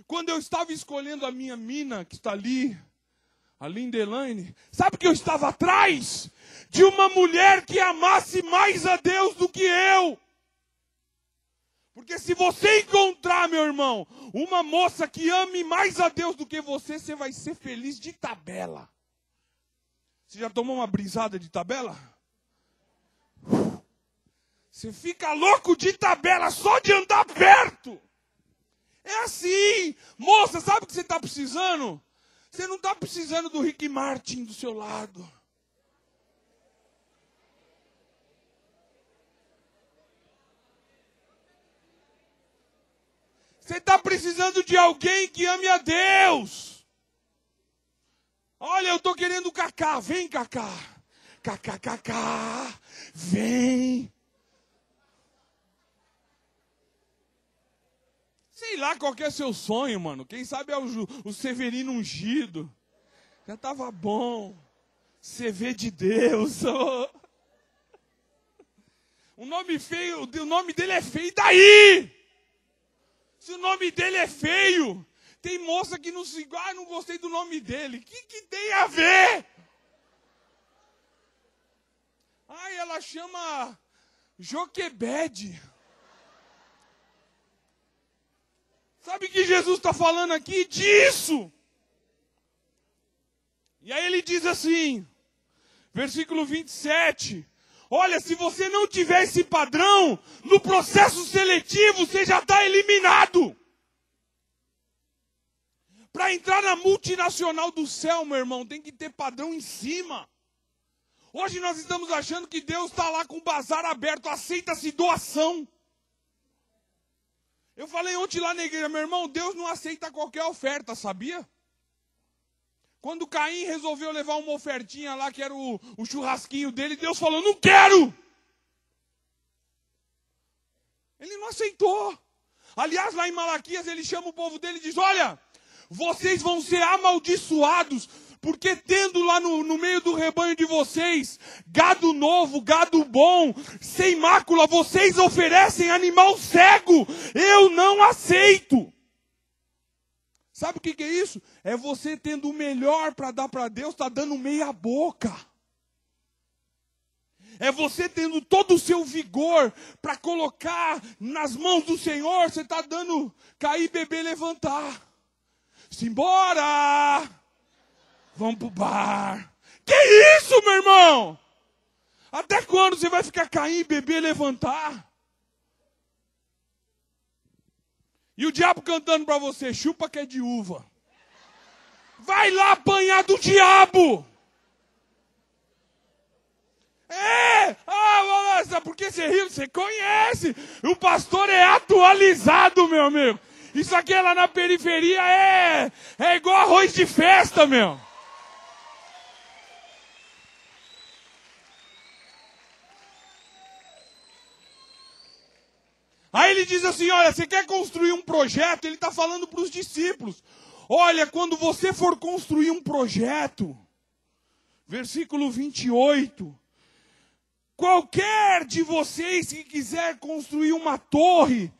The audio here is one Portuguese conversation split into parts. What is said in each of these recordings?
Quando eu estava escolhendo a minha mina, que está ali, a Linda Elaine, sabe que eu estava atrás de uma mulher que amasse mais a Deus do que eu. Porque se você encontrar, meu irmão, uma moça que ame mais a Deus do que você vai ser feliz de tabela. Você já tomou uma brisada de tabela? Você fica louco de tabela só de andar perto. É assim. Moça, sabe o que você está precisando? Você não está precisando do Rick Martin do seu lado. Você está precisando de alguém que ame a Deus. Olha, eu estou querendo o Cacá. Vem, Cacá. Cacá, Cacá. Vem. Sei lá qual que é seu sonho, mano. Quem sabe é o Severino ungido. Já estava bom. CV de Deus. O nome feio, o nome dele é feio. E daí? Se o nome dele é feio, tem moça que não se... Ah, não gostei do nome dele. O que tem a ver? Ai, ela chama Joquebede. Sabe o que Jesus está falando aqui? Disso. E aí ele diz assim, versículo 27... Olha, se você não tiver esse padrão, no processo seletivo você já está eliminado. Para entrar na multinacional do céu, meu irmão, tem que ter padrão em cima. Hoje nós estamos achando que Deus está lá com o bazar aberto, aceita-se doação. Eu falei ontem lá na igreja, meu irmão, Deus não aceita qualquer oferta, sabia? Quando Caim resolveu levar uma ofertinha lá, que era o churrasquinho dele, Deus falou, não quero! Ele não aceitou. Aliás, lá em Malaquias, ele chama o povo dele e diz, olha, vocês vão ser amaldiçoados, porque tendo lá no meio do rebanho de vocês, gado novo, gado bom, sem mácula, vocês oferecem animal cego. Eu não aceito. Sabe o que é isso? É você tendo o melhor para dar para Deus, está dando meia boca. É você tendo todo o seu vigor para colocar nas mãos do Senhor, você está dando cair, beber, levantar. Simbora! Vamos pro bar. Que isso, meu irmão? Até quando você vai ficar cair, beber, levantar? E o diabo cantando para você, chupa que é de uva. Vai lá apanhar do diabo. Sabe por que você riu? Você conhece. O pastor é atualizado, meu amigo. Isso aqui lá na periferia é igual arroz de festa, meu. Aí ele diz assim, olha, você quer construir um projeto? Ele está falando para os discípulos. Olha, quando você for construir um projeto, versículo 28, qualquer de vocês que quiser construir uma torre,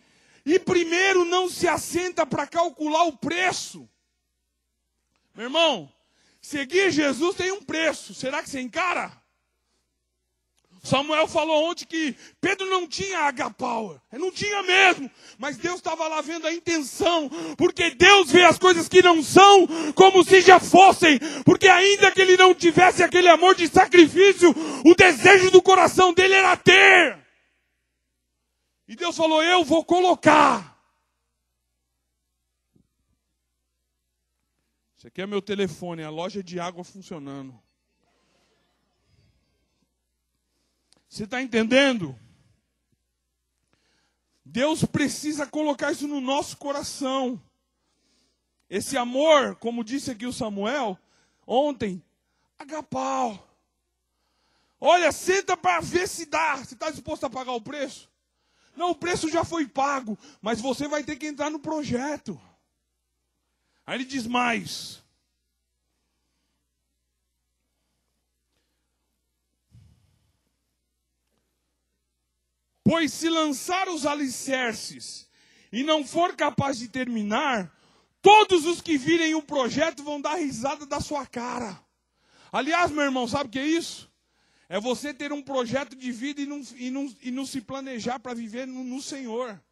e primeiro não se assenta para calcular o preço. Meu irmão, seguir Jesus tem um preço. Será que você encara? Samuel falou ontem que Pedro não tinha H-Power. Não tinha mesmo. Mas Deus estava lá vendo a intenção. Porque Deus vê as coisas que não são como se já fossem. Porque ainda que ele não tivesse aquele amor de sacrifício, o desejo do coração dele era ter. E Deus falou, eu vou colocar. Esse aqui é meu telefone, a loja de água funcionando. Você está entendendo? Deus precisa colocar isso no nosso coração. Esse amor, como disse aqui o Samuel, ontem, agapau. Olha, senta para ver se dá. Você está disposto a pagar o preço? Não, o preço já foi pago, mas você vai ter que entrar no projeto. Aí ele diz mais. Pois se lançar os alicerces e não for capaz de terminar, todos os que virem o projeto vão dar risada da sua cara. Aliás, meu irmão, sabe o que é isso? É você ter um projeto de vida e não se planejar para viver no Senhor.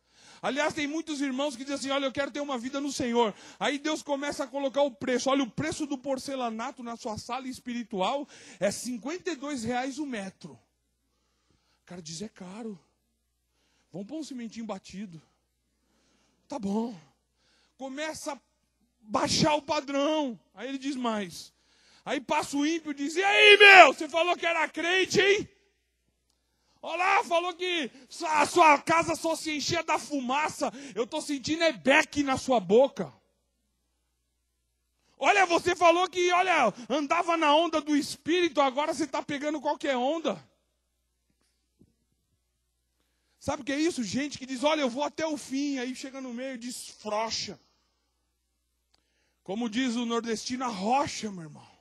Aliás, tem muitos irmãos que dizem assim, olha, eu quero ter uma vida no Senhor. Aí Deus começa a colocar o preço. Olha, o preço do porcelanato na sua sala espiritual é R$52 o metro. O cara diz, é caro. Vamos pôr um cimentinho batido. Tá bom. Começa a baixar o padrão. Aí ele diz mais. Aí passa o ímpio e diz, e aí, meu, você falou que era crente, hein? Olha lá, falou que a sua casa só se enchia da fumaça. Eu estou sentindo é beck na sua boca. Olha, você falou que, olha, andava na onda do Espírito, agora você está pegando qualquer onda. Sabe o que é isso? Gente que diz, olha, eu vou até o fim, aí chega no meio e desfrocha. Como diz o nordestino, arrocha, meu irmão.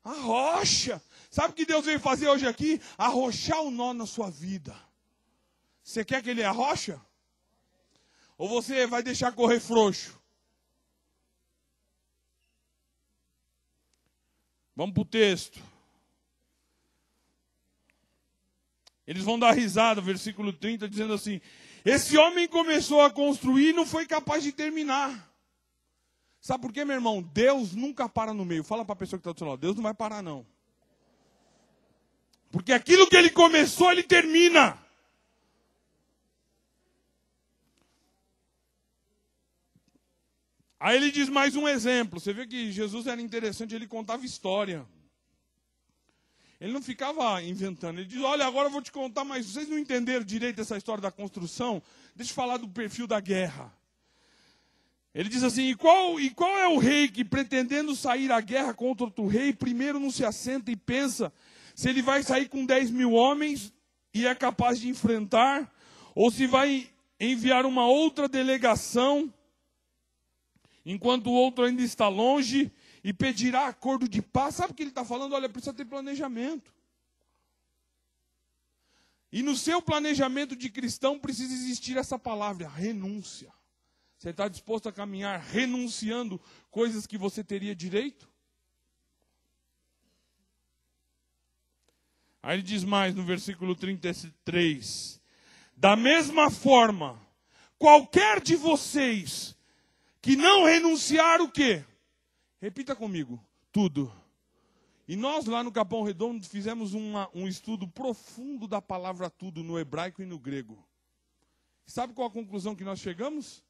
Arrocha. Sabe o que Deus veio fazer hoje aqui? Arrochar o nó na sua vida. Você quer que ele arrocha? Ou você vai deixar correr frouxo? Vamos para o texto. Eles vão dar risada, versículo 30, dizendo assim, esse homem começou a construir e não foi capaz de terminar. Sabe por quê, meu irmão? Deus nunca para no meio. Fala para a pessoa que está do seu lado, Deus não vai parar não. Porque aquilo que ele começou, ele termina. Aí ele diz mais um exemplo. Você vê que Jesus era interessante, ele contava história. Ele não ficava inventando. Ele diz, olha, agora eu vou te contar, mas vocês não entenderam direito essa história da construção? Deixa eu falar do perfil da guerra. Ele diz assim, e qual é o rei que, pretendendo sair à guerra contra outro rei, primeiro não se assenta e pensa se ele vai sair com 10.000 homens e é capaz de enfrentar, ou se vai enviar uma outra delegação, enquanto o outro ainda está longe, e pedirá acordo de paz. Sabe o que ele está falando? Olha, precisa ter planejamento. E no seu planejamento de cristão precisa existir essa palavra, renúncia. Você está disposto a caminhar renunciando coisas que você teria direito? Aí ele diz mais no versículo 33. Da mesma forma, qualquer de vocês que não renunciar o quê? Repita comigo, tudo. E nós lá no Capão Redondo fizemos um estudo profundo da palavra tudo no hebraico e no grego. Sabe qual a conclusão que nós chegamos?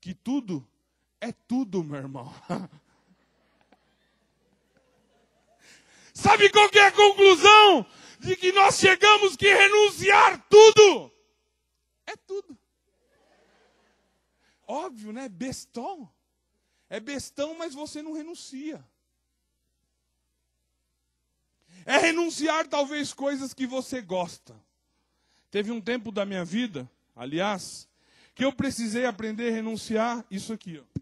Que tudo é tudo, meu irmão. Sabe qual que é a conclusão? De que nós chegamos que renunciar tudo. É tudo. Óbvio, né? Bestão. É bestão, mas você não renuncia. É renunciar talvez coisas que você gosta. Teve um tempo da minha vida, aliás, que eu precisei aprender a renunciar isso aqui, ó.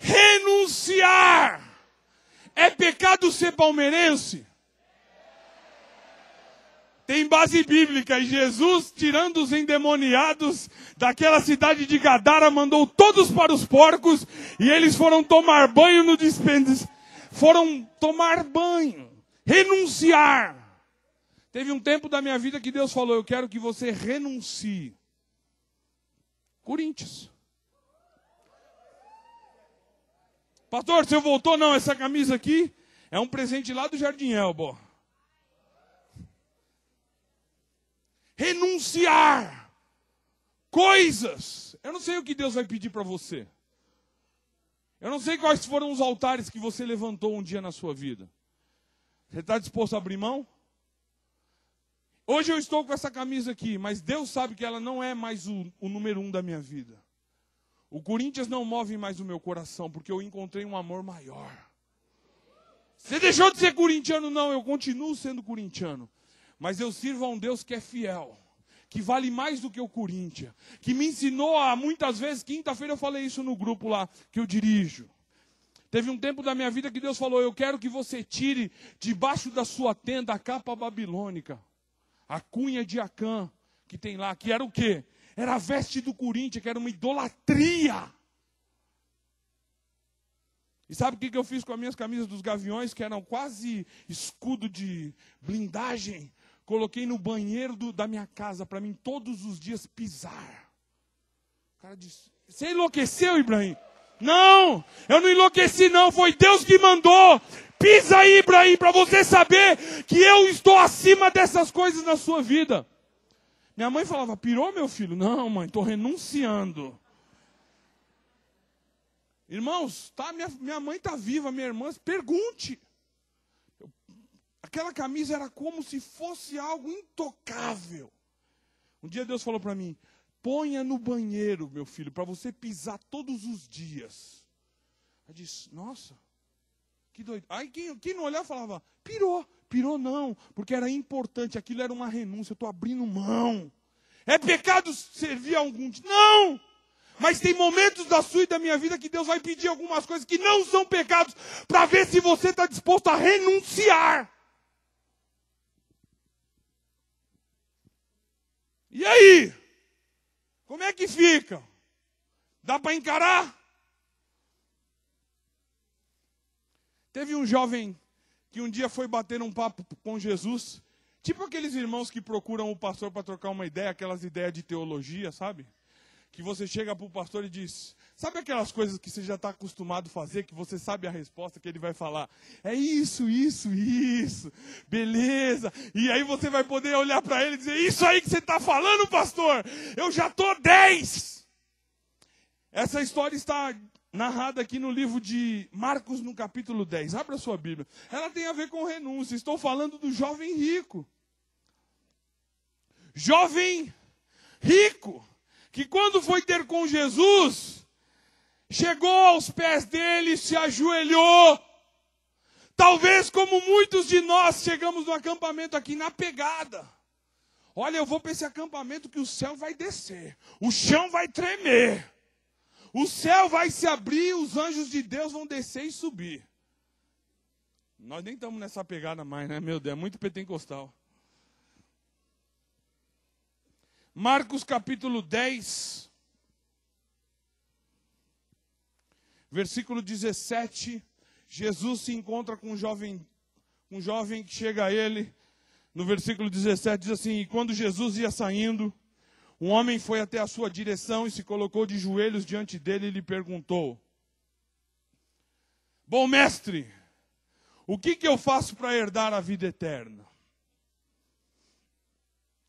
Renunciar. É pecado ser palmeirense? Tem base bíblica. E Jesus, tirando os endemoniados daquela cidade de Gadara, mandou todos para os porcos. E eles foram tomar banho no dispêndio. Foram tomar banho. Renunciar. Teve um tempo da minha vida que Deus falou, eu quero que você renuncie. Corinthians. Pastor, você voltou? Não, essa camisa aqui é um presente lá do Jardim Elba. Renunciar coisas. Eu não sei o que Deus vai pedir para você. Eu não sei quais foram os altares que você levantou um dia na sua vida. Você está disposto a abrir mão? Hoje eu estou com essa camisa aqui, mas Deus sabe que ela não é mais o número 1 da minha vida. O Corinthians não move mais o meu coração, porque eu encontrei um amor maior. Você deixou de ser corintiano? Não, eu continuo sendo corintiano. Mas eu sirvo a um Deus que é fiel, que vale mais do que o Corinthians, que me ensinou a muitas vezes, quinta-feira eu falei isso no grupo lá, que eu dirijo. Teve um tempo da minha vida que Deus falou, eu quero que você tire debaixo da sua tenda a capa babilônica, a cunha de Acã, que tem lá, que era o quê? Era a veste do Corinthians, que era uma idolatria. E sabe o que eu fiz com as minhas camisas dos Gaviões, que eram quase escudo de blindagem? Coloquei no banheiro da minha casa, para mim todos os dias pisar. O cara disse, você enlouqueceu, Ibrahim? Não, eu não enlouqueci não, foi Deus que mandou. Pisa aí, Ibrahim, para você saber que eu estou acima dessas coisas na sua vida. Minha mãe falava, pirou meu filho? Não, mãe, estou renunciando. Irmãos, tá, minha mãe está viva, minha irmã, pergunte. Aquela camisa era como se fosse algo intocável. Um dia Deus falou para mim, ponha no banheiro, meu filho, para você pisar todos os dias. Eu disse, nossa, que doido. Aí quem não olhava falava, pirou não, porque era importante, aquilo era uma renúncia, eu estou abrindo mão. É pecado servir a algum dia? Não! Mas tem momentos da sua e da minha vida que Deus vai pedir algumas coisas que não são pecados, para ver se você está disposto a renunciar. E aí? Como é que fica? Dá para encarar? Teve um jovem que um dia foi bater um papo com Jesus, tipo aqueles irmãos que procuram o pastor para trocar uma ideia, aquelas ideias de teologia, sabe? Que você chega para o pastor e diz, sabe aquelas coisas que você já está acostumado a fazer, que você sabe a resposta, que ele vai falar, é isso, beleza. E aí você vai poder olhar para ele e dizer, isso aí que você está falando, pastor, eu já estou 10. Essa história está narrada aqui no livro de Marcos, no capítulo 10. Abra a sua Bíblia. Ela tem a ver com renúncia. Estou falando do jovem rico. Jovem rico, que quando foi ter com Jesus, chegou aos pés dele, se ajoelhou. Talvez como muitos de nós chegamos no acampamento aqui na pegada. Olha, eu vou para esse acampamento que o céu vai descer, o chão vai tremer, o céu vai se abrir, os anjos de Deus vão descer e subir. Nós nem estamos nessa pegada mais, né? Meu Deus, é muito pentecostal. Marcos capítulo 10, versículo 17, Jesus se encontra com um jovem que chega a ele, no versículo 17 diz assim, e quando Jesus ia saindo, um homem foi até a sua direção e se colocou de joelhos diante dele e lhe perguntou, bom mestre, o que eu faço para herdar a vida eterna?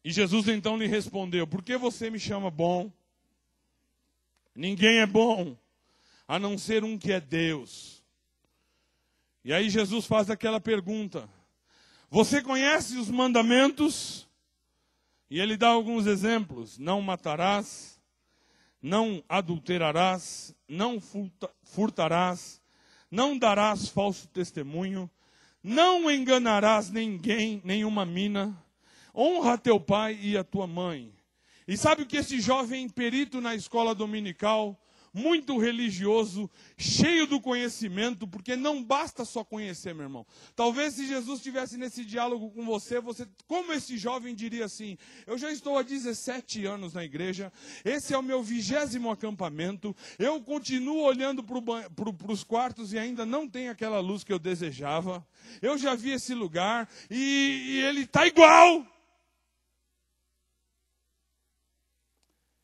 E Jesus então lhe respondeu, por que você me chama bom? Ninguém é bom, a não ser um que é Deus. E aí Jesus faz aquela pergunta, você conhece os mandamentos? E ele dá alguns exemplos, não matarás, não adulterarás, não furtarás, não darás falso testemunho, não enganarás ninguém, nenhuma mina, honra teu pai e a tua mãe. E sabe o que esse jovem perito na escola dominical, muito religioso, cheio do conhecimento, porque não basta só conhecer, meu irmão. Talvez se Jesus estivesse nesse diálogo com você, como esse jovem diria assim, eu já estou há 17 anos na igreja, esse é o meu 20º acampamento, eu continuo olhando para os quartos e ainda não tem aquela luz que eu desejava, eu já vi esse lugar e ele está igual.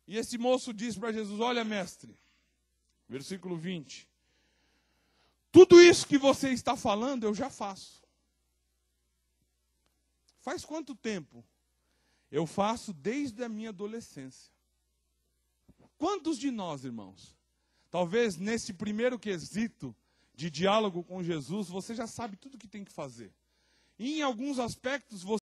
E esse moço diz para Jesus, olha mestre, versículo 20, tudo isso que você está falando eu já faço. Faz quanto tempo? Eu faço desde a minha adolescência. Quantos de nós, irmãos, talvez nesse primeiro quesito de diálogo com Jesus, você já sabe tudo o que tem que fazer. E em alguns aspectos